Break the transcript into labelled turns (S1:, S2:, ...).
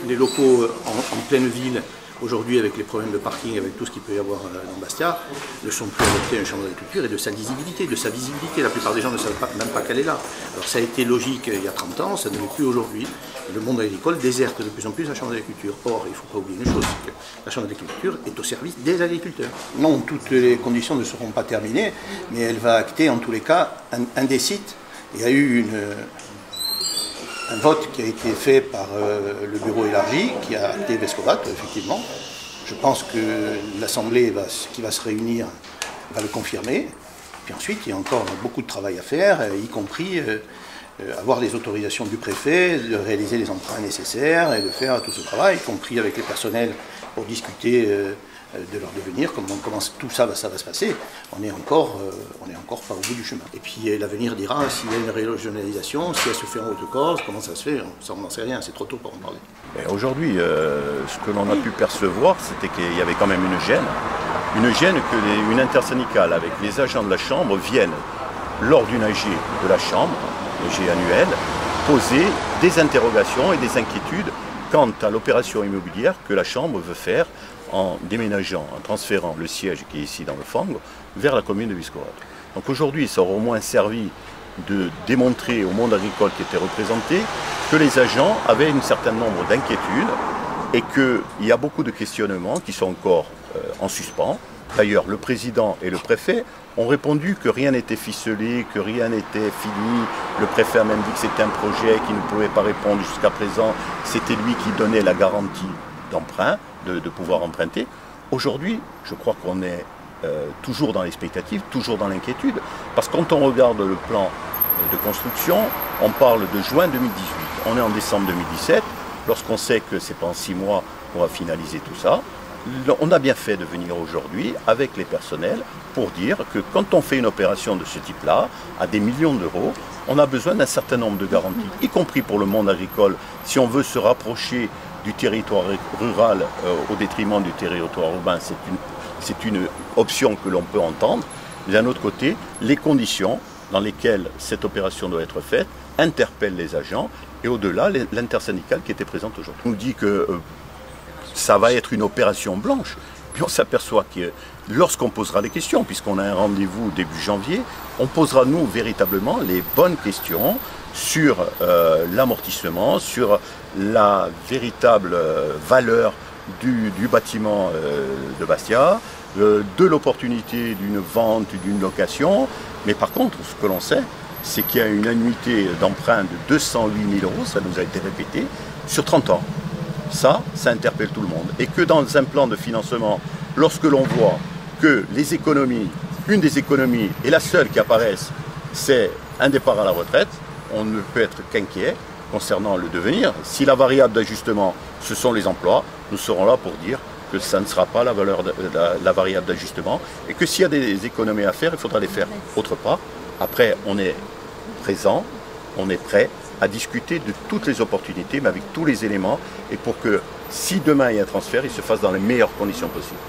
S1: Les locaux en pleine ville, aujourd'hui avec les problèmes de parking, avec tout ce qu'il peut y avoir dans Bastia, ne sont plus adaptés à une chambre d'agriculture et de sa lisibilité, de sa visibilité. La plupart des gens ne savent même pas qu'elle est là. Alors ça a été logique il y a 30 ans, ça ne l'est plus aujourd'hui. Le monde agricole déserte de plus en plus la chambre d'agriculture. Or, il ne faut pas oublier une chose, c'est que la chambre d'agriculture est au service des agriculteurs. Non, toutes les conditions ne seront pas terminées, mais elle va acter en tous les cas un des sites. Il y a eu un vote qui a été fait par le bureau élargi, qui a acté Vescovat, effectivement. Je pense que l'Assemblée qui va se réunir va le confirmer. Puis ensuite, il y a encore beaucoup de travail à faire, y compris avoir les autorisations du préfet, de réaliser les emprunts nécessaires et de faire tout ce travail, y compris avec les personnels pour discuter de leur devenir, comment tout ça va se passer. On n'est encore pas au bout du chemin. Et puis l'avenir dira s'il y a une régionalisation, si elle se fait en Haute-Corse, comment ça se fait, ça on n'en sait rien, c'est trop tôt pour en parler.
S2: Aujourd'hui, ce que l'on a pu percevoir, c'était qu'il y avait quand même une gêne que une intersyndicale avec les agents de la Chambre viennent, lors d'une AG de la Chambre, AG annuelle, poser des interrogations et des inquiétudes quant à l'opération immobilière que la Chambre veut faire en déménageant, en transférant le siège qui est ici dans le Fango vers la commune de Viscorat. Donc aujourd'hui, ça aura au moins servi de démontrer au monde agricole qui était représenté que les agents avaient un certain nombre d'inquiétudes et qu'il y a beaucoup de questionnements qui sont encore en suspens. D'ailleurs, le président et le préfet ont répondu que rien n'était ficelé, que rien n'était fini. Le préfet a même dit que c'était un projet qui ne pouvait pas répondre jusqu'à présent. C'était lui qui donnait la garantie d'emprunt, de pouvoir emprunter. Aujourd'hui, je crois qu'on est toujours dans l'expectative, toujours dans l'inquiétude. Parce que quand on regarde le plan de construction, on parle de juin 2018. On est en décembre 2017. Lorsqu'on sait que c'est pas en 6 mois qu'on va finaliser tout ça, on a bien fait de venir aujourd'hui avec les personnels pour dire que quand on fait une opération de ce type-là, à des millions d'euros, on a besoin d'un certain nombre de garanties, y compris pour le monde agricole, si on veut se rapprocher du territoire rural au détriment du territoire urbain, c'est une option que l'on peut entendre. Mais d'un autre côté, les conditions dans lesquelles cette opération doit être faite interpellent les agents et au-delà, l'intersyndicale qui était présente aujourd'hui. On nous dit que ça va être une opération blanche. Puis on s'aperçoit que lorsqu'on posera des questions, puisqu'on a un rendez-vous début janvier, on posera nous véritablement les bonnes questions sur l'amortissement, sur la véritable valeur du bâtiment de Bastia, de l'opportunité d'une vente, d'une location. Mais par contre, ce que l'on sait, c'est qu'il y a une annuité d'emprunt de 208 000 €, ça nous a été répété, sur 30 ans. Ça interpelle tout le monde. Et que dans un plan de financement, lorsque l'on voit que les économies, une des économies et la seule qui apparaissent, c'est un départ à la retraite, on ne peut être qu'inquiet concernant le devenir. Si la variable d'ajustement, ce sont les emplois, nous serons là pour dire que ça ne sera pas la variable d'ajustement et que s'il y a des économies à faire, il faudra les faire autre part. Après, on est présent, on est prêt à discuter de toutes les opportunités, mais avec tous les éléments, et pour que si demain il y a un transfert, il se fasse dans les meilleures conditions possibles.